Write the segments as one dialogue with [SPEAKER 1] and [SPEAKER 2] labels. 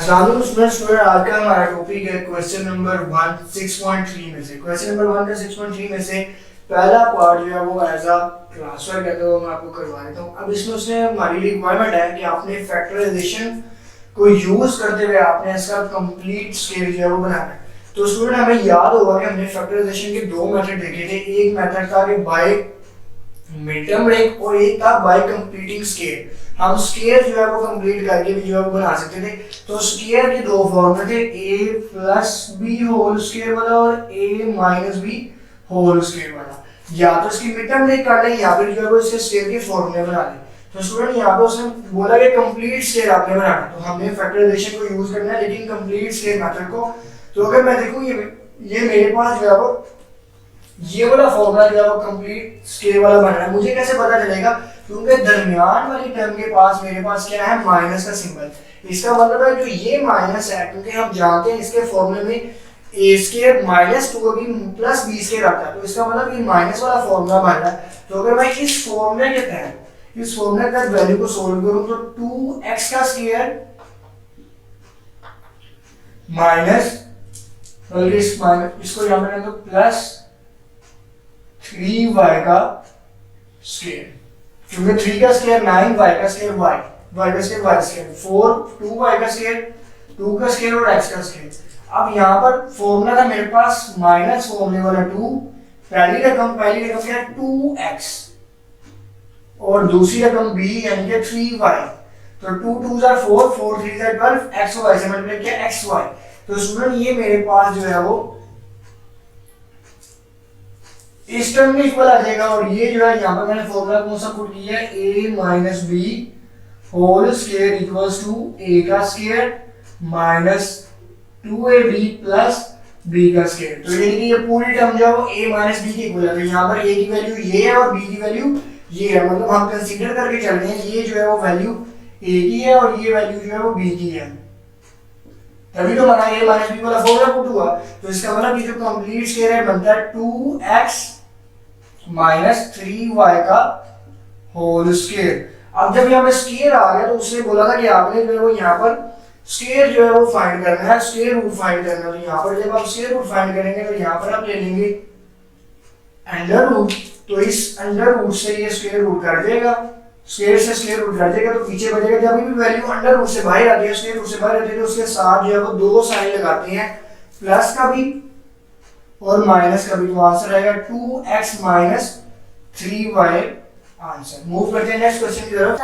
[SPEAKER 1] अस्सलाम स्टूडेंट, आज का हमारा टॉपिक है क्वेश्चन नंबर 1 6.3 में से। क्वेश्चन नंबर 1 का 6.3 में से पहला पार्ट जो है वो एज अ क्लास वर्क है, तो मैं आपको करवा देता हूँ। अब इसमें उसने हमारी रिक्वायरमेंट है कि आपने फैक्टराइजेशन को यूज करते हुए आपने इसका कंप्लीट स्केल जो है वो बनाना है। तो स्टूडेंट हमें याद होगा कि हमने फैक्टराइजेशन के दो मेथड देखे थे। एक मेथड था कि बाय मिड-टर्म ब्रेक और एक था बाय कंप्लीटिंग स्केल। हम स्केल जो है वो कंप्लीट करके भी जो है वो बना सकते थे। तो स्केल के दो फॉर्मूले थे, a plus b whole square वाला और a minus b whole square वाला। या तो इसकी मिड-टर्म ब्रेक कर लें या फिर जो है वो इसके स्केल के फॉर्मूले बना लें। तो स्टूडेंट यहाँ पे उसने बोला कि कंप्लीट स्केल आपने बनाना, तो हमने फैक्टराइजेशन को यूज करना है लेकिन कंप्लीट स्केल मेथड को। तो अगर मैं देखूँ ये मेरे पास जो है वो ये वाला फॉर्मूला जो है वो कंप्लीट स्केल वाला बन रहा है। मुझे कैसे पता चलेगा? क्योंकि दरमियान वाली टर्म के पास मेरे पास क्या है, माइनस का सिंबल। इसका मतलब है जो ये माइनस है, क्योंकि हम जानते हैं इसके फॉर्मूले में a square minus 2ab plus b square आता है, तो इसका मतलब ये माइनस वाला फॉर्मूला बन रहा है। तो अगर मैं इस फॉर्मूले के तहत इस फॉर्मूले का वैल्यू को सोल्व करूं तो 2x का स्क्वायर माइनस इसको यहां पे तो प्लस 3y का स्क्वायर, क्योंकि 3 का स्क्वायर 9, y का स्क्वायर y का स्क्वायर y स्क्वायर 4, 2y का स्क्वायर 2 का स्क्वायर और x का स्क्वायर। अब यहाँ पर फॉर्मूला था मेरे पास माइनस फॉर्मूले वाला 2, पहली रकम क्या है 2x और दूसरी रकम b यानी कि 3y। तो 2 2 are 4, 4 3 are 12, x और y से मल्टीप्लाई किया xy। तो स्टूडेंट ये मेरे पास जो है वो इस टर्म में इक्वल आ जाएगा, और ये जो है यहाँ पर मैंने फॉर्मूला कौन सा पुट किया है, a minus b whole square equals to a का square minus 2ab plus b का स्क्वायर। तो यानी कि ये पूरी टर्म जो है वो a माइनस b के इक्वल है। तो यहाँ पर a की वैल्यू ये है और b की वैल्यू ये है, मतलब हम कंसीडर करके चल रहे हैं ये जो है वो वैल्यू a की है और ये वैल्यू जो है वो b की है, तभी तो हमारा a माइनस b वाला फॉर्मूला पुट हुआ। तो इसका मतलब ये जो कंप्लीट स्क्वायर है बनता है 2x माइनस 3y का होल स्क्वायर। अब जब यहाँ पे स्क्वायर आ गया तो उसने बोला था कि आपने जो है वो यहाँ पर स्क्वायर जो है वो फाइंड करना है, स्क्वायर रूट फाइंड करना है। तो यहाँ पर जब आप स्क्वायर रूट फाइंड करेंगे तो यहाँ पर आप ले लेंगे अंडर रूट, तो इस अंडर रूट से ये स्क्वायर रूट कट जाएगा, स्क्वायर से स्क्वायर रूट कट जाएगा तो पीछे बचेगा। जब भी वैल्यू अंडर रूट से बाहर आती है, स्क्वायर रूट से बाहर आती है, तो उसके साथ जो है वो दो साइन लगाते हैं, प्लस का भी और माइनस का भी। तो आंसर आएगा 2x minus 3y answer. Move करते हैं नेक्स्ट क्वेश्चन की तरफ।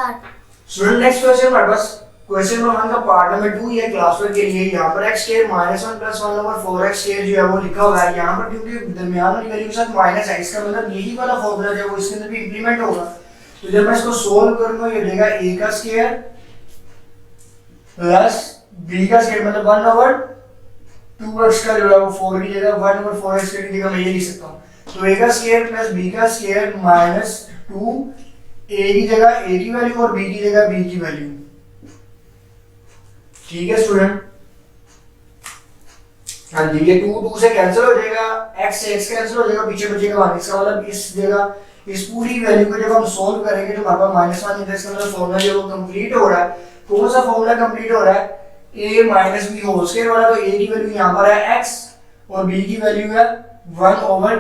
[SPEAKER 1] स्टूडेंट नेक्स्ट क्वेश्चन हमारे पास क्वेश्चन नंबर 1 का पार्ट नंबर 2 ये क्लास वर्क के लिए। यहाँ पर x square minus 1 plus 1 over 4x square जो है वो लिखा हुआ है। यहाँ पर क्योंकि दरमियान वाली वैल्यू के साथ माइनस है, इसका मतलब यही वाला फॉर्मूला जो है वो इसके अंदर भी इंप्लीमेंट होगा। तो जब मैं इसको सोल्व करूंगा ये देगा a का स्क्वायर प्लस b का स्क्वायर, मतलब 1 ओवर 2x का जो है वो 4 की जगह 1 ओवर 4x की जगह मैं ये लिख सकता हूँ। तो a का स्क्वायर प्लस b का स्क्वायर माइनस 2, a की जगह a की वैल्यू और b की जगह b की वैल्यू। ठीक है स्टूडेंट, हाँ जी, ये 2 2 से कैंसिल हो जाएगा, x से x कैंसिल हो जाएगा, पीछे बचेगा 1। इसका मतलब इस जगह इस पूरी वैल्यू को जब हम सोल्व करेंगे तो हमारे पास माइनस 1 है। इसका मतलब फॉर्मूला जो वो कंप्लीट हो रहा है। कौन सा फॉर्मूला कंप्लीट हो रहा है? a minus b whole square वाला। तो a की वैल्यू यहाँ पर है x और b की वैल्यू है 1 ओवर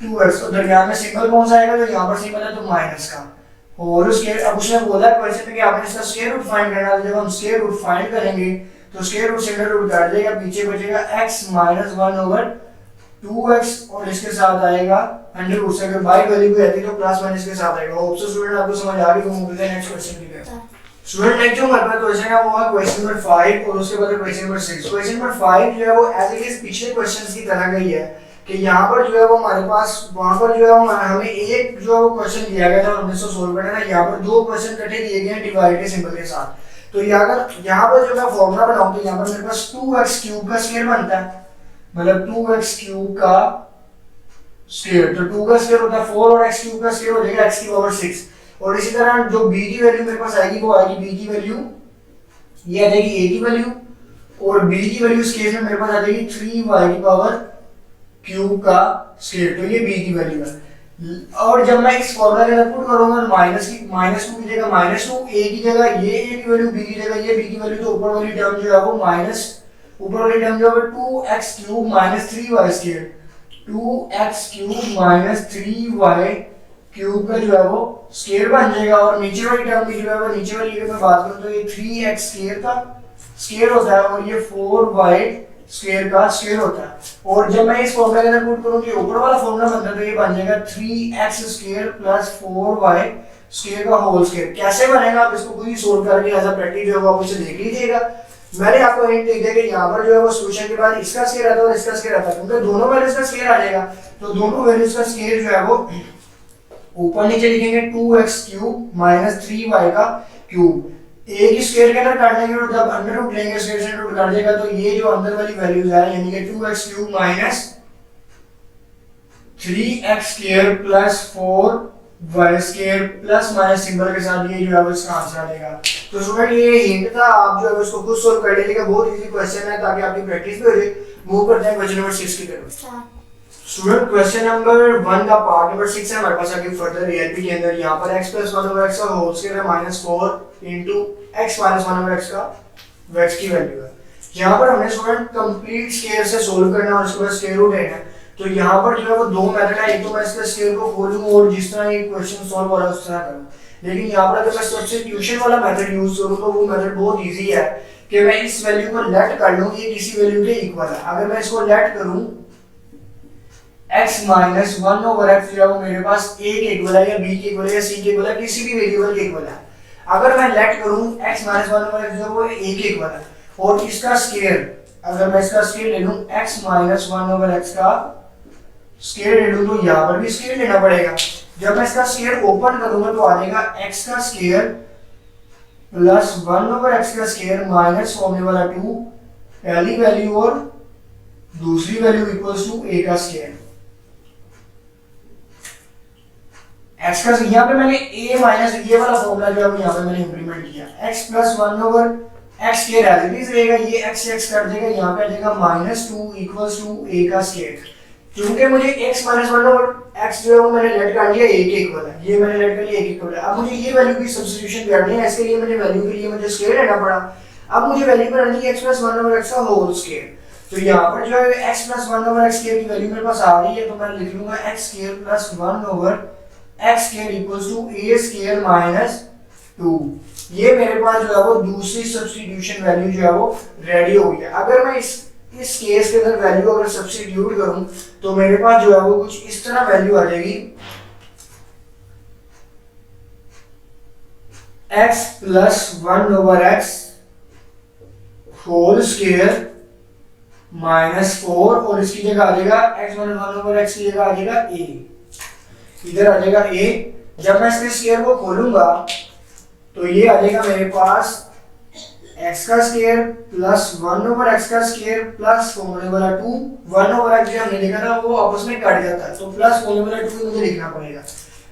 [SPEAKER 1] 2x। और दरमियान में सिंबल कौन सा आएगा? तो यहाँ पर सिंबल है तो माइनस का होल स्क्वायर। अब उसने बोला क्वेश्चन में कि आपने इसका स्क्वायर रूट फाइंड करना है। जब हम स्क्वायर रूट फाइंड करेंगे तो स्क्वायर रूट से अंडर रूट काट देगा, पीछे बचेगा x माइनस 1 ओवर 2x और इसके साथ आएगा अंडर रूट से। अगर बाई वैल्यू भी आती है तो प्लस माइनस के साथ आएगा। होप सो स्टूडेंट आपको समझ आ रही होगी। नेक्स्ट क्वेश्चन की तरफ। स्टूडेंट नेक्स्ट जो हमारे पास क्वेश्चन है वो है क्वेश्चन नंबर 5 और उसके बाद क्वेश्चन नंबर 6। क्वेश्चन नंबर 5 जो है वो एज इट इज पिछले क्वेश्चंस की तरह का ही है कि यहाँ पर जो है वो हमारे पास वहां पर जो है वो हमें एक जो है वो क्वेश्चन दिया गया था और हमने इसको सोल्व करना है। यहाँ पर दो क्वेश्चन इकट्ठे दिए गए हैं डिवाइड के सिंबल के साथ। तो अगर यहाँ पर जो मैं फॉर्मूला बनाऊं तो यहाँ पर मेरे पास 2x क्यूब का स्क्वायर बनता है, मतलब 2x क्यूब का स्क्वायर। तो 2 का स्क्वायर होता है 4 और x क्यूब का स्क्वायर हो जाएगा x की पावर 6। और इसी तरह जो b की वैल्यू मेरे पास आएगी वो आएगी b की वैल्यू, ये आ जाएगी a की वैल्यू, और b की वैल्यू इस केस में मेरे पास आ जाएगी 3y की पावर क्यूब का स्क्वायर। तो ये b की वैल्यू है। और जब मैं इस फॉर्मूला के अंदर पुट करूंगा माइनस टू की जगह माइनस टू, ए की जगह ये ए की वैल्यू, बी की जगह ये बी की वैल्यू, तो ऊपर वाली टर्म जो है वो माइनस, ऊपर वाली टर्म जो है 2x³ minus 3y², 2x³ minus 3y³ का जो है वो स्क्वायर बन जाएगा। और नीचे वाली टर्म की जो है वो, नीचे वाली की मैं बात करूं तो ये 3x² का स्क्वायर होता है और ये 4y² का स्क्वायर होता है। और जब मैं इस फॉर्मूला के अंदर पुट करूं तो ऊपर वाला फॉर्मूला बनता है तो ये बन जाएगा 3x² प्लस 4y² का होल स्क्वायर। कैसे बनेगा आप इसको खुद ही सोल्व करके एज अ प्रैक्टिस जो है आप उसे देख लीजिएगा। मैंने आपको हिंट दे दिया कि यहाँ पर जो है वो सॉल्यूशन के बाद इसका स्क्वायर आता है और इसका स्क्वायर आता है, क्योंकि दोनों वैल्यूज का स्क्वायर आ जाएगा तो दोनों वैल्यूज का स्क्वायर जो है वो ऊपर नीचे लिखेंगे 2x³ माइनस 3y का क्यूब। ए की स्क्वायर के अंदर काटने के बाद जब अंडर रूट लेंगे स्क्वायर से रूट काट देगा तो ये जो अंदर वाली वैल्यूज है यानी कि 2x³ minus 3x² plus 4y² plus minus symbol के साथ ये जो है इसका आंसर आ जाएगा। तो स्टूडेंट ये हिंट था, आप जो है इसको खुद सॉल्व कर लीजिएगा, बहुत इजी क्वेश्चन है ताकि आपकी प्रैक्टिस भी हो जाए। मूव करते हैं क्वेश्चन नंबर 6 की तरफ। स्टूडेंट क्वेश्चन नंबर 1 का पार्ट नंबर 6 है हमारे पास। आगे फर्दर रिएलपी के अंदर यहाँ पर x + 1/x का होल स्क्वायर है माइनस 4 into x - 1/x का x की वैल्यू है। यहाँ पर हमने स्टूडेंट कंप्लीट स्क्वायर से सोल्व करना है और उसके बाद स्क्वायर रूट लेना है। तो यहाँ पर जो है वो दो मेथड है, एक तो मैं इसका स्क्वायर को खोलूं और जिस तरह ये क्वेश्चन सॉल्व हो रहा है उस तरह करूं, लेकिन यहाँ पर अगर मैं सब्स्टिट्यूशन वाला मेथड यूज करूं तो वो मेथड बहुत इजी है कि मैं इस वैल्यू को लेट कर लूं, ये किसी वैल्यू के इक्वल है। अगर मैं इसको लेट करूं x - 1/x जो है वो मेरे पास a के इक्वल है या b के इक्वल है या c के इक्वल है, किसी भी वेरिएबल के इक्वल है। अगर मैं लेट करूं x - 1/x जो है वो a के इक्वल है और इसका स्क्वायर, अगर मैं इसका स्क्वायर ले लूं x - 1/x का स्क्वायर ले लूं तो यहाँ पर भी स्क्वायर लेना पड़ेगा। जब मैं इसका स्क्वायर ओपन करूंगा तो आ जाएगा x का स्क्वायर प्लस 1/x का स्क्वायर माइनस होने वाला 2, पहली वैल्यू और दूसरी वैल्यू इक्वल्स टू a का स्क्वायर। x का यहाँ पे मैंने a माइनस ये वाला फॉर्मूला जो है यहाँ पे मैंने इंप्लीमेंट किया। x plus 1/x square as it is रहेगा, ये x कट जाएगा, यहाँ पे आ जाएगा -2 इक्वल्स टू a का स्क्वायर। क्योंकि मुझे x - 1/x जो है वो मैंने लेट कर लिया a के इक्वल है, ये मैंने लेट कर लिया a के इक्वल है। अब मुझे ये वैल्यू की सब्स्टिट्यूशन करनी है, इसके लिए मुझे वैल्यू के लिए मुझे स्क्वायर लेना पड़ा। अब मुझे वैल्यू करनी है x प्लस 1/x का होल स्क्वायर। तो यहाँ पर जो है x प्लस 1/x स्क्वायर की वैल्यू मेरे पास आ रही है तो मैं लिख लूंगा x square plus 1/x square equals to a square minus 2। ये मेरे पास जो है वो दूसरी सब्स्टिट्यूशन वैल्यू जो है वो रेडी हो गई है। अगर मैं इस केस के अंदर वैल्यू अगर सब्स्टिट्यूट करूं तो मेरे पास जो है वो कुछ इस तरह वैल्यू आ जाएगी, x plus 1/x whole square minus 4 और इसकी जगह आ जाएगा x - 1/x की जगह आ जाएगा a, इधर आ जाएगा a। जब मैं इसके स्क्वायर को खोलूंगा तो ये आ जाएगा मेरे पास x का स्क्वायर प्लस 1/x का स्क्वायर प्लस होने वाला 2। 1/x जो हमने लिखा था वो आपस में कट जाता है तो प्लस होने वाला 2 मुझे लिखना पड़ेगा।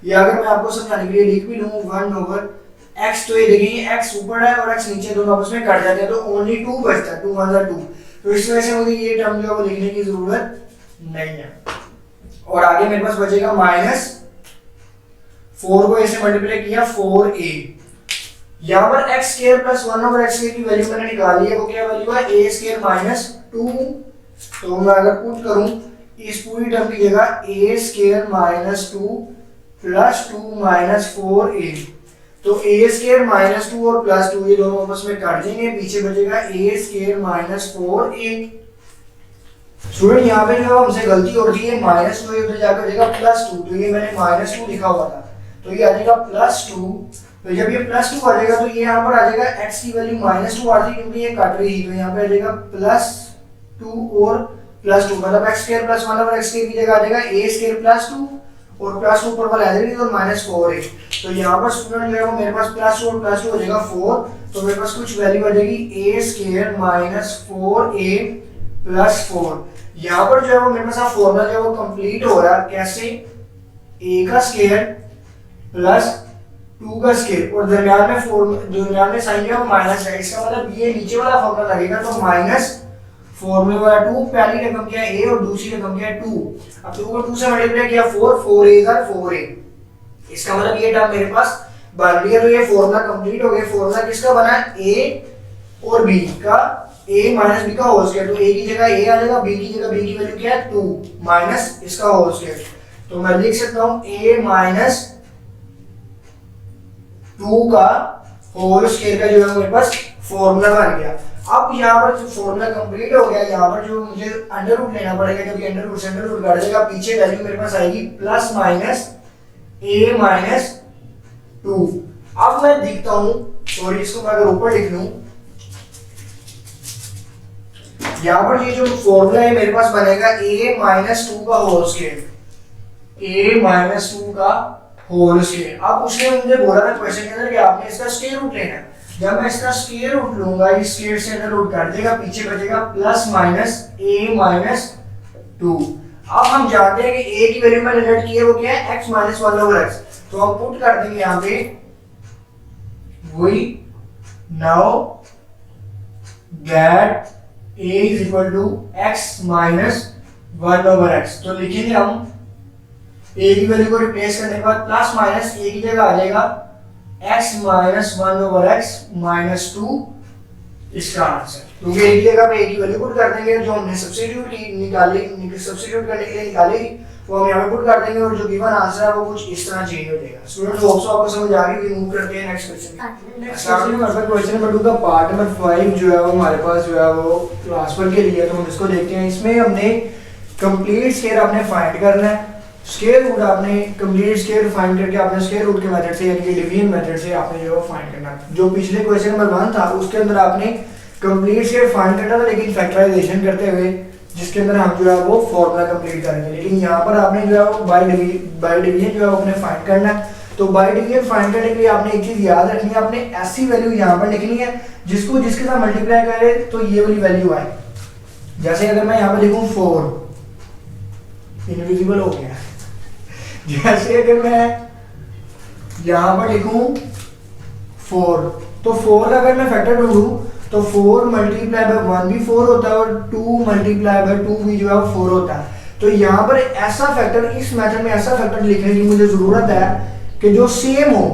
[SPEAKER 1] या अगर मैं आपको समझाने के लिए लिख भी लूं 1/x, तो ये देखिए x ऊपर है और x नीचे, दोनों आपस में कट जाते हैं तो ओनली 2 बचता है, 2 1 2। तो इस वजह से मुझे ये टर्म जो है वो लिखने की जरूरत नहीं है। और आगे मेरे पास बचेगा -4 को ऐसे मल्टीप्लाई किया 4a। यहाँ पर x square plus 1/x square की वैल्यू मैंने निकाली है, वो क्या वैल्यू है a स्क्वायर माइनस 2। तो मैं अगर पुट करूं इस पूरी टर्म की जगह a square minus 2 plus 2 minus 4a, तो a स्क्वायर माइनस 2 और प्लस 2 ये दोनों आपस में काट देंगे, पीछे बचेगा a square minus 4a। Student यहाँ पे जो हमसे गलती हो रही है -2 उधर जाकर जाएगा +2, तो ये मैंने -2 लिखा हुआ था तो ये आ जाएगा +2। तो जब ये +2 आ जाएगा तो ये यहाँ पर आ जाएगा x की वैल्यू -2 आ रही क्योंकि ये काट रही है, तो यहाँ पे आ जाएगा +2 और +2 मतलब x square plus 1/x square की जगह आ जाएगा a स्क्वायर +2 और +2 ऊपर वाला आ जाएगा और -4a। तो यहाँ पर स्टूडेंट जो है वो मेरे पास +2 और +2 हो जाएगा 4, तो मेरे पास कुछ वैल्यू आ जाएगी a स्क्वायर -4a प्लस 4। यहाँ पर जो है वो मेरे पास फॉर्मूला जो है वो कंप्लीट हो रहा है, कैसे a का स्क्वायर प्लस 2 का स्क्वायर और दरमियान में साइन जो है वो माइनस है, इसका मतलब ये नीचे वाला फॉर्मूला लगेगा तो 4 में हुआ 2, पहली रकम क्या है a और दूसरी रकम क्या है 2। अब 2 को 2 से मल्टीप्लाई किया 4, 4 a इधर 4a, इसका मतलब ये टर्म मेरे पास बन गया। तो ये फॉर्मूला कंप्लीट हो गया। फॉर्मूला किसका बना है, a और b का, a माइनस b का होल स्क्वायर। तो a की जगह a आ जाएगा, b की जगह b की वैल्यू क्या है 2 माइनस इसका होल स्क्वायर। तो मैं लिख सकता हूं a माइनस 2 का होल स्क्वायर का जो है मेरे पास फॉर्मूला बन गया। अब यहाँ पर जो फॉर्मूला कंप्लीट हो गया, यहाँ पर जो मुझे अंडर रूट लेना पड़ेगा, क्योंकि अंडर रूट से अंडर रूट काट देगा, पीछे वैल्यू मेरे पास आएगी प्लस माइनस a माइनस 2। अब मैं दिखता हूं, सॉरी इसको मैं अगर ऊपर लिख लूं, यहाँ पर ये जो फॉर्मूला है मेरे पास बनेगा a माइनस 2 का होल स्क्वायर, a माइनस 2 का होल स्क्वायर। अब उसने मुझे बोला था क्वेश्चन के अंदर कि आपने इसका स्क्वायर रूट लेना है। जब मैं इसका स्क्वायर रूट लूंगा, इस स्क्वायर से अंदर रूट काट देगा, पीछे बचेगा प्लस माइनस a माइनस 2। अब हम जानते हैं कि a की वैल्यू मैंने लेट की है, वो क्या है x माइनस 1 ओवर x। तो हम पुट कर देंगे यहाँ पे, we now get a is equal to x minus 1 over x। तो लिखेंगे हम a की वैल्यू को रिप्लेस करने के बाद प्लस माइनस a की जगह आ जाएगा x minus 1 over x minus 2, इसका आंसर। क्योंकि a की जगह पे a की वैल्यू पुट कर देंगे, जो हमने सब्स्टिट्यूट सब्स्टिट्यूट करने के लिए निकाली वो हम यहाँ पे पुट कर देंगे, और जो गिवन आंसर है वो कुछ इस तरह चेंज हो जाएगा। स्टूडेंट्स होप्स आपको समझ आ गई। मूव करते हैं नेक्स्ट क्वेश्चन। नेक्स्ट क्वेश्चन हमारे पास क्वेश्चन नंबर 2 का पार्ट नंबर 5 जो है वो हमारे पास जो है वो ट्रांसफर के लिए, तो हम इसको देखते हैं। इसमें हमने कंप्लीट स्क्वायर आपने फाइंड करना है, स्क्वायर रूट आपने कंप्लीट स्क्वायर फाइंड करके आपने स्क्वायर रूट के मेथड से यानी कि डिवीजन मेथड से आपने जो फाइंड करना है। जो पिछले क्वेश्चन नंबर 1 था उसके अंदर आपने कंप्लीट स्क्वायर फाइंड करना था, लेकिन फैक्टराइजेशन करते हुए, जिसके अंदर हम जो है वो फॉर्मूला कंप्लीट करेंगे। लेकिन यहाँ पर आपने जो है वो बाय डिवीजन जो है आपने फाइंड करना है। तो बाय डिवीजन फाइंड करने के लिए आपने एक चीज याद रखनी है, आपने ऐसी वैल्यू यहाँ पर लिखनी है जिसको जिसके साथ मल्टीप्लाई करे तो ये वाली वैल्यू आए। जैसे अगर मैं यहाँ पे लिखूं 4, इनविजिबल हो गया। जैसे अगर मैं यहाँ पर लिखूं 4, तो 4 का अगर मैं फैक्टर ढूंढूं तो 4 मल्टीप्लाई बाय 1 भी 4 होता है, और 2 मल्टीप्लाई बाय 2 भी जो है 4 होता है। तो यहाँ पर ऐसा फैक्टर, इस मेथड में ऐसा फैक्टर लिखने की मुझे जरूरत है कि जो सेम हो।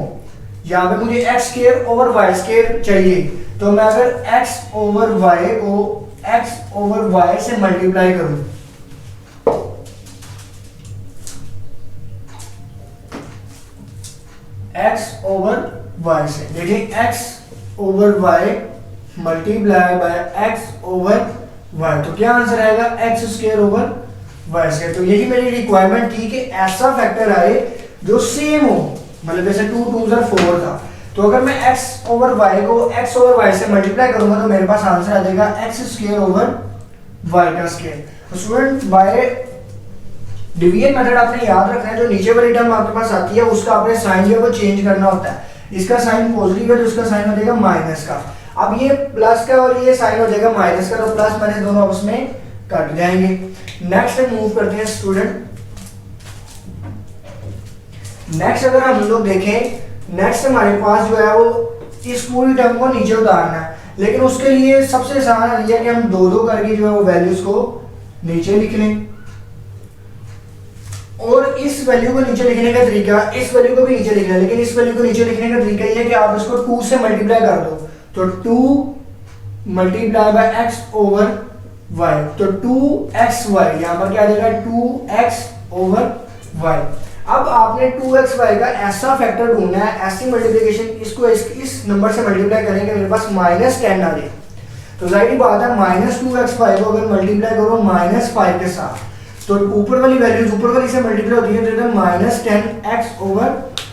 [SPEAKER 1] यहाँ पे मुझे x square over y square चाहिए, तो मैं अगर x ओवर y को x ओवर y से मल्टीप्लाई करूं, x ओवर y से, देखिए x over y multiply by x over y, तो क्या आंसर आएगा x square over y square. तो यही मेरी रिक्वायरमेंट थी कि ऐसा फैक्टर आए जो सेम हो, मतलब जैसे 2 2 4 था, तो अगर मैं x ओवर y को x ओवर y से मल्टीप्लाई करूंगा तो मेरे पास आंसर आ जाएगा x स्क्वायर ओवर y का स्क्वायर। तो स्टूडेंट बाय डिवीजन मेथड आपने याद रखना है, जो नीचे वाली टर्म आपके पास आती है उसका आपने साइन जो है वो चेंज करना होता है। इसका साइन पॉजिटिव है तो इसका साइन हो जाएगा माइनस का। अब ये प्लस का और ये साइन हो जाएगा माइनस का, तो प्लस माइनस दोनों आपस में कट जाएंगे। नेक्स्ट मूव करते हैं स्टूडेंट। नेक्स्ट अगर हम लोग देखें, नेक्स्ट हमारे पास जो है वो इस पूरी टर्म को नीचे उतारना है, लेकिन उसके लिए सबसे आसान है कि हम दो दो करके जो है वो वैल्यूज को नीचे लिख लें। और इस वैल्यू को नीचे लिखने का तरीका, इस वैल्यू को भी नीचे लिखना है, लेकिन इस वैल्यू को नीचे लिखने का तरीका ये है कि आप इसको 2 से मल्टीप्लाई कर दो, तो 2 multiply by x over y, तो 2xy, यहाँ पर क्या आ जाएगा 2x ओवर y। अब आपने 2xy का ऐसा फैक्टर ढूंढना है, ऐसी मल्टीप्लिकेशन, इसको इस नंबर से मल्टीप्लाई करेंगे मेरे पास -10 आ जाए। तो जाहिर बात है -2xy को अगर मल्टीप्लाई करो -5 के साथ, तो ऊपर वाली वैल्यूज ऊपर वाली से मल्टीप्लाई होती है, तो -10x ओवर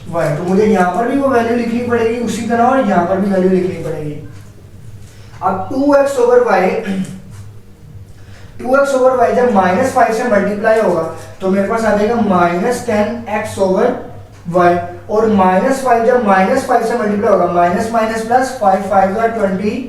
[SPEAKER 1] y। तो मुझे यहाँ पर भी वो वैल्यू लिखनी पड़ेगी उसी तरह, और यहाँ पर भी वैल्यू लिखनी पड़ेगी। अब 2x ओवर y जब -5 से मल्टीप्लाई होगा तो मेरे पास आ जाएगा -10x ओवर y, और -5 जब -5 से मल्टीप्लाई होगा, माइनस माइनस प्लस 5 5 का 25।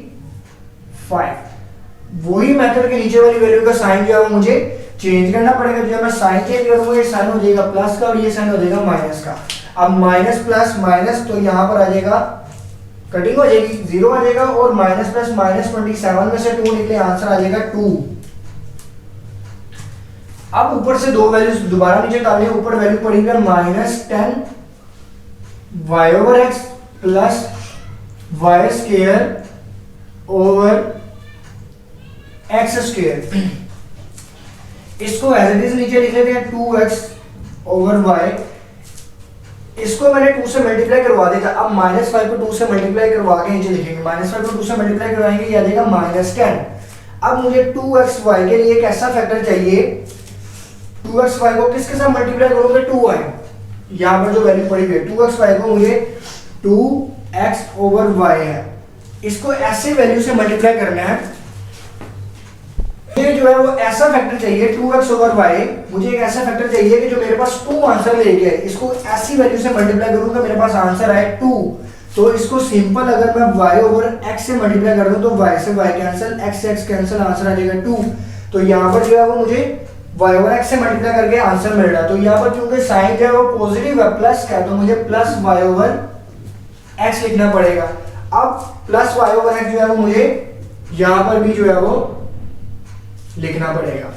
[SPEAKER 1] वही मेथड के नीचे वाली वैल्यू का साइन जो है मुझे चेंज करना पड़ेगा। जब मैं साइन चेंज करूंगा ये साइन हो जाएगा प्लस का और ये साइन हो जाएगा माइनस का। अब माइनस प्लस माइनस, तो यहाँ पर आ जाएगा कटिंग हो जाएगी, 0 आ जाएगा और माइनस प्लस माइनस 27 में से 2 निकले, आंसर आ जाएगा 2। अब ऊपर से दो वैल्यूज दोबारा नीचे डालनी है, ऊपर वैल्यू पड़ेगा -10 y over x plus y square over x square. इसको एज इट इज नीचे लिख लेते हैं 2x ओवर y। इसको मैंने 2 से मल्टीप्लाई करवा दिया था, अब -5 को 2 से मल्टीप्लाई करवा के नीचे लिखेंगे, -5 को 2 से मल्टीप्लाई करवाएंगे, ये आ जाएगा -10। अब मुझे 2xy के लिए एक ऐसा फैक्टर चाहिए, 2xy को किसके साथ मल्टीप्लाई करोगे, 2y, यहाँ पर जो वैल्यू पड़ी हुई है 2xy को मुझे 2x ओवर y है, इसको ऐसे वैल्यू से मल्टीप्लाई करना है। ये जो है वो ऐसा फैक्टर चाहिए 2x ओवर y, मुझे एक ऐसा फैक्टर चाहिए कि जो मेरे पास 2 आंसर लेके आए, इसको ऐसी वैल्यू से मल्टीप्लाई करूंगा मेरे पास आंसर आए 2। तो इसको सिंपल अगर मैं y ओवर x से मल्टीप्लाई कर दूं तो y से y कैंसिल, x से x कैंसिल, आंसर आ जाएगा 2। तो यहाँ पर जो है वो मुझे y ओवर x से मल्टीप्लाई करके आंसर मिल रहा है। तो यहाँ पर क्योंकि साइन जो है वो पॉजिटिव है, प्लस का, तो मुझे प्लस y ओवर x लिखना पड़ेगा। अब प्लस y ओवर x जो है वो मुझे यहाँ पर भी जो है वो लिखना पड़ेगा।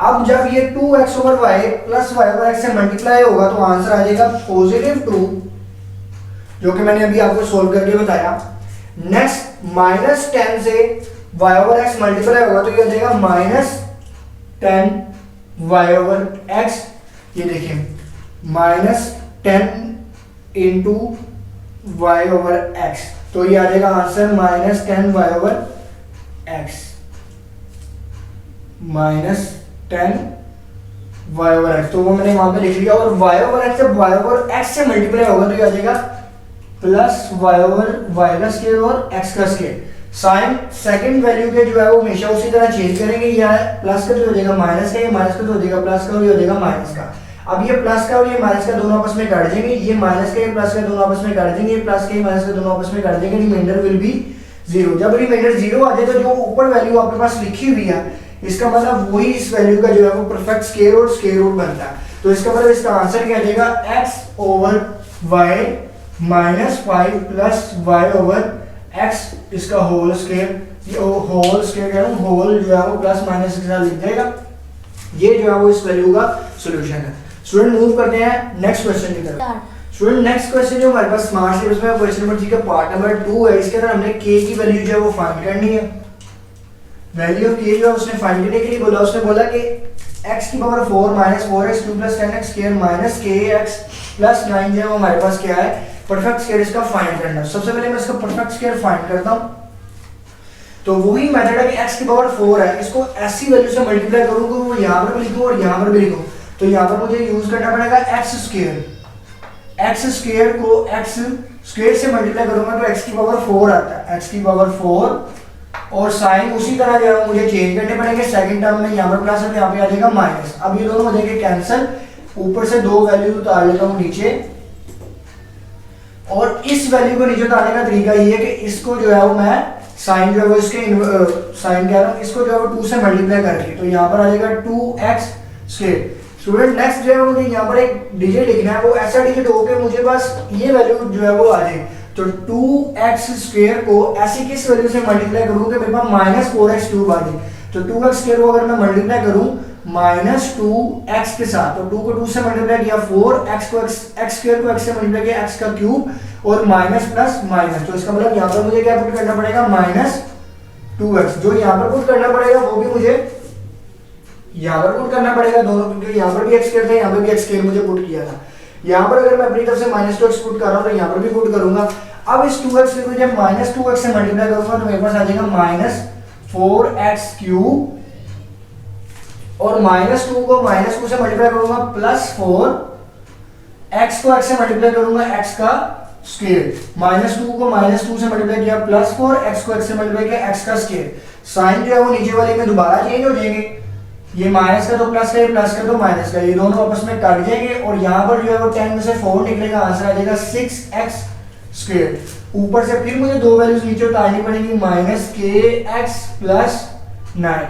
[SPEAKER 1] अब जब ये 2x over y plus y over x से मल्टीप्लाई होगा तो आंसर आ जाएगा +2, जो कि मैंने अभी आपको सोल्व करके बताया। नेक्स्ट -10 से y ओवर x मल्टीप्लाई होगा तो ये आ जाएगा -10 y ओवर x। ये देखिए -10 इंटू y ओवर x, तो ये आ जाएगा answer -10 y over x, -10 y over x, तो वो मैंने वहां पे लिख लिया। और y ओवर x जब y ओवर x से मल्टीप्लाई होगा तो ये आ जाएगा प्लस y ओवर y का स्क्वायर और x का स्क्वायर। साइन सेकंड वैल्यू के जो है वो हमेशा उसी तरह चेंज करेंगे, या प्लस का तो हो जाएगा माइनस का, ये माइनस का तो हो जाएगा प्लस का, और ये हो जाएगा माइनस का। अब ये प्लस का और ये माइनस का दोनों आपस में काट देंगे, ये माइनस का ये प्लस का दोनों आपस में काट देंगे, ये प्लस का ये माइनस का दोनों आपस में काट देंगे, रिमाइंडर विल बी 0। जब रिमाइंडर 0 आ जाए तो जो ऊपर वैल्यू आपके पास लिखी हुई है, इसका मतलब वही इस वैल्यू का जो है वो परफेक्ट स्क्वायर और स्क्वायर रूट बनता है। तो इसका मतलब इसका आंसर क्या आ जाएगा, x over y -5 plus y over x, इसका होल स्क्वायर, ये होल स्क्वायर कह रहा हूं, होल जो है वो प्लस माइनस के साथ लिख देगा। ये जो है वो इस वैल्यू का सॉल्यूशन है। स्टूडेंट मूव करते हैं नेक्स्ट क्वेश्चन की तरफ। स्टूडेंट नेक्स्ट क्वेश्चन जो हमारे पास स्मार्ट सिलेबस में क्वेश्चन नंबर जी का पार्ट नंबर 2 है, इसके अंदर हमने k की वैल्यू जो है वो फाइंड करनी है। वैल्यू ऑफ k जो है उसने फाइंड करने के लिए बोला, उसने बोला कि x की power 4 - 4x + 10x square minus kx + 9 जो है वो हमारे पास क्या है, परफेक्ट स्क्वायर इसका फाइंड करना है। सबसे पहले मैं इसका परफेक्ट स्क्वायर फाइंड करता हूं। तो वही मेथड है कि x की पावर 4 है, इसको ऐसी वैल्यू से मल्टीप्लाई करूंगा, वो यहां पर भी लिखूं और यहां पर भी लिखूं, तो यहां पर मुझे यूज करना पड़ेगा x स्क्वायर को x स्क्वायर से मल्टीप्लाई करूंगा तो x की पावर 4 आता है, x की पावर 4, और साइन उसी तरह जो है मुझे चेंज करने पड़ेंगे। सेकंड टर्म में यहां पर प्लस है, यहां पे आ जाएगा माइनस। अब ये दोनों हो जाएंगे कैंसिल, ऊपर से दो वैल्यू उतार लेता हूं नीचे, और इस वैल्यू को नीचे उतारने का तरीका ये है कि इसको जो है वो मैं साइन जो है वो इसके साइन कह रहा हूं, इसको जो है वो 2 से मल्टीप्लाई करके, तो यहां पर आ जाएगा 2x स्क्वायर। स्टूडेंट नेक्स्ट जो है मुझे यहाँ पर एक डिजिट लिखना है, वो ऐसा डिजिट हो के मुझे बस ये वैल्यू जो है वो आ जाए। तो 2x स्क्वायर को ऐसी किस वैल्यू से मल्टीप्लाई करूं कि मेरे पास -4x क्यूब आ जाए। तो 2x स्क्वायर को अगर मैं मल्टीप्लाई करूं -2x के साथ, तो 2 को 2 से मल्टीप्लाई किया 4, x स्क्वायर को x से मल्टीप्लाई किया x का क्यूब, और माइनस प्लस माइनस, तो इसका मतलब यहाँ पर मुझे क्या पुट करना पड़ेगा, -2x। जो यहाँ पर पुट करना पड़ेगा वो भी मुझे यहाँ पर पुट करना पड़ेगा दोनों, क्योंकि यहाँ पर भी x स्क्वायर था, यहाँ पर भी x स्क्वायर मुझे पुट किया था। यहाँ पर अगर मैं अपनी तरफ से -2x पुट कर रहा हूँ तो यहाँ पर भी पुट करूंगा। अब इस 2x को जब -2x से मल्टीप्लाई करूंगा तो मेरे पास आ जाएगा -4x क्यूब, और -2 को -2 से मल्टीप्लाई करूंगा +4, x को x से मल्टीप्लाई करूंगा x का स्क्वायर, -2 को -2 से मल्टीप्लाई किया +4, x को x से मल्टीप्लाई किया x का स्क्वायर। साइन जो है वो नीचे वाले में दोबारा चेंज हो जाएंगे, ये माइनस का तो प्लस का, ये प्लस का तो माइनस का, ये दोनों आपस में काट जाएंगे, और यहाँ पर जो है वो 10 में से 4 निकलेगा, आंसर आ जाएगा 6x स्क्वायर। ऊपर से फिर मुझे दो वैल्यूज नीचे उतारनी पड़ेगी, -kx + 9,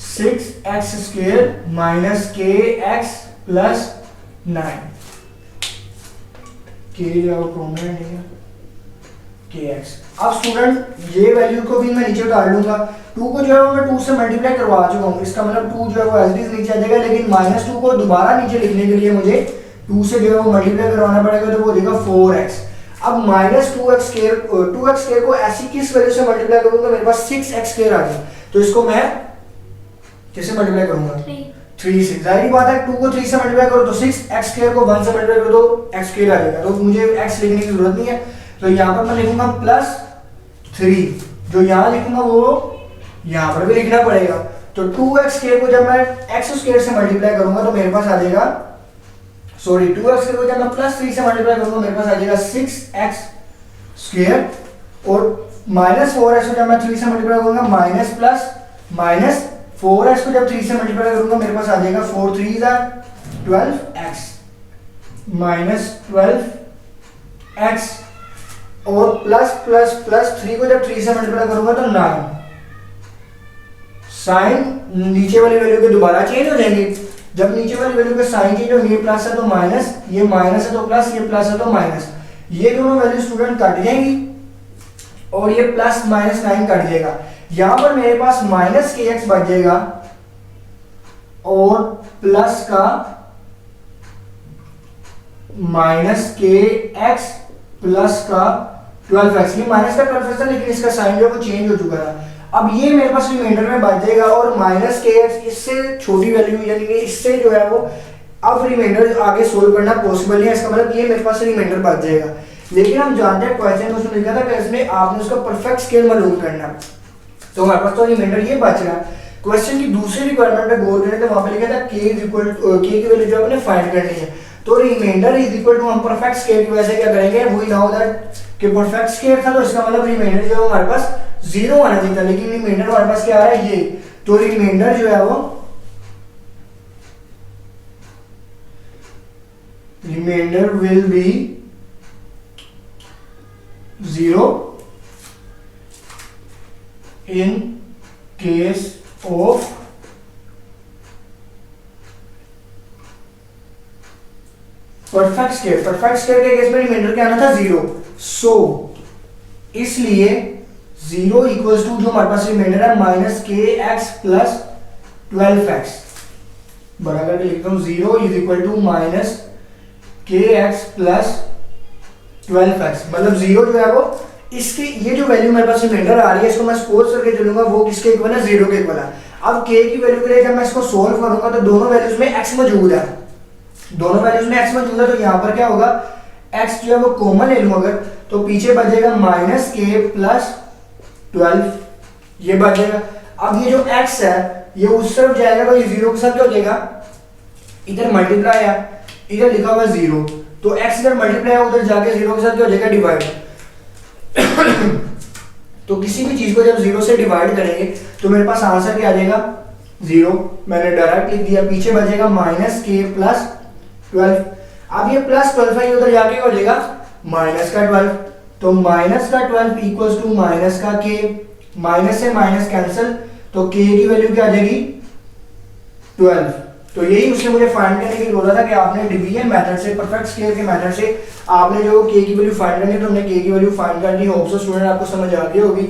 [SPEAKER 1] 6x square -kx + 9, k जो है वो प्रोमिनेंट है, kx। अब स्टूडेंट ये वैल्यू को भी मैं नीचे उतार लूंगा, 2 को जो है वो मैं 2 से मल्टीप्लाई करवा चुका हूँ, इसका मतलब 2 जो है वो एज इट इज नीचे आ जाएगा, लेकिन -2 को दोबारा नीचे लिखने के लिए मुझे 2 से जो है वो मल्टीप्लाई करवाना पड़ेगा, तो वो देगा 4x। अब -2x स्क्वायर को ऐसी किस वैल्यू से मल्टीप्लाई करूंगा, मेरे पास 6x स्क्वायर आ गया, तो इसको मैं किससे मल्टीप्लाई करूंगा, 3 से। जाहिर बात है 2 को 3 से मल्टीप्लाई करो तो 6, x स्क्वायर को 1 से मल्टीप्लाई करो तो x स्क्वायर आ जाएगा, तो मुझे x लिखने की जरूरत नहीं है, तो यहाँ पर मैं लिखूंगा +3, जो यहाँ लिखूंगा वो यहाँ पर भी लिखना पड़ेगा, तो 2x स्क्वायर को जब मैं x स्क्वायर से मल्टीप्लाई करूंगा तो मेरे पास आ जाएगा, सॉरी 2x स्क्वायर को जब मैं +3 से मल्टीप्लाई करूंगा मेरे पास आ जाएगा 6x स्क्वायर, और -4x को जब मैं 3 से मल्टीप्लाई करूंगा माइनस 4x को जब 3 से मल्टीप्लाई करूंगा मेरे पास आ जाएगा 4 3 12x -12x, और +++3 को जब 3 से मल्टीप्लाई करूंगा तो 9। साइन नीचे वाली वैल्यू के दोबारा चेंज हो जाएंगे, जब नीचे वाली वैल्यू के साइन चेंज होंगे, ये प्लस है तो माइनस, ये माइनस है तो प्लस, ये प्लस है तो माइनस, ये दोनों वैल्यू स्टूडेंट कट जाएंगी और ये +-9 कट जाएगा, यहां पर मेरे पास -kx बच जाएगा और प्लस का -kx प्लस का 12x, ये माइनस का 12x था लेकिन इसका साइन जो है वो चेंज हो चुका था। अब ये मेरे पास रिमाइंडर में बच जाएगा, और -kx इससे छोटी वैल्यू यानी कि इससे जो है वो अब रिमाइंडर आगे सोल्व करना पॉसिबल नहीं है, इसका मतलब ये मेरे पास रिमाइंडर बच जाएगा। लेकिन हम जानते हैं क्वेश्चन में उसमें लिखा था कि इसमें आपने उसका परफेक्ट स्केल मालूम करना, तो हमारे पास तो रिमाइंडर ये बच रहा है। क्वेश्चन की दूसरी रिक्वायरमेंट पे गौर करें तो वहां पे लिखा था k की वैल्यू जो आपने फाइंड करनी है, तो रिमाइंडर इज इक्वल टू हम परफेक्ट स्केल की वजह से क्या करेंगे, वी नो दैट कि परफेक्ट स्केल था तो इसका मतलब रिमाइंडर जो है हमारे पास 0 आना चाहिए था, लेकिन रिमाइंडर हमारे पास क्या आ रहा है ये, तो रिमाइंडर जो है वो reminder will be 0 in case of perfect scale. Perfect scale के केस में रिमाइंडर क्या आना था 0, सो इसलिए 0 इक्वल्स टू जो हमारे पास रिमाइंडर है -kx प्लस 12x, बराबर के लिखता हूं 0 is equal to -kx plus 12x, मतलब 0 जो है वो इसकी ये जो वैल्यू मेरे पास रिमाइंडर आ रही है इसको मैं सपोज करके चलूंगा वो किसके इक्वल है, 0 के इक्वल है। अब k की वैल्यू के लिए जब मैं इसको सोल्व करूंगा तो दोनों वैल्यूज में x मौजूद है, दोनों वैल्यूज में x मौजूद है, तो यहाँ पर क्या होगा, x जो है वो कॉमन ले लूं अगर, तो पीछे बचेगा -k प्लस 12, ये बचेगा। अब ये जो x है ये उस तरफ जाएगा तो ये 0 के साथ क्या हो जाएगा, इधर मल्टीप्लाई है, इधर लिखा हुआ 0, तो x इधर मल्टीप्लाई है उधर जाके 0 के साथ क्या हो जाएगा, डिवाइड। तो किसी भी चीज को जब 0 से डिवाइड करेंगे तो मेरे पास आंसर क्या आ जाएगा, 0, मैंने डायरेक्ट लिख दिया, पीछे बचेगा -k प्लस 12, अब ये प्लस 12 है उधर जाके हो जाएगा -12, तो -12 इक्वल्स टू -k, माइनस से माइनस कैंसिल, तो k की वैल्यू क्या आ जाएगी 12, तो यही उसने मुझे फाइंड करने की बोला था कि आपने डिवीजन मेथड से, परफेक्ट स्केल के मेथड से आपने जो k की वैल्यू फाइंड करनी है, तो हमने k की वैल्यू फाइंड कर ली। होप सो स्टूडेंट आपको समझ आ गई होगी।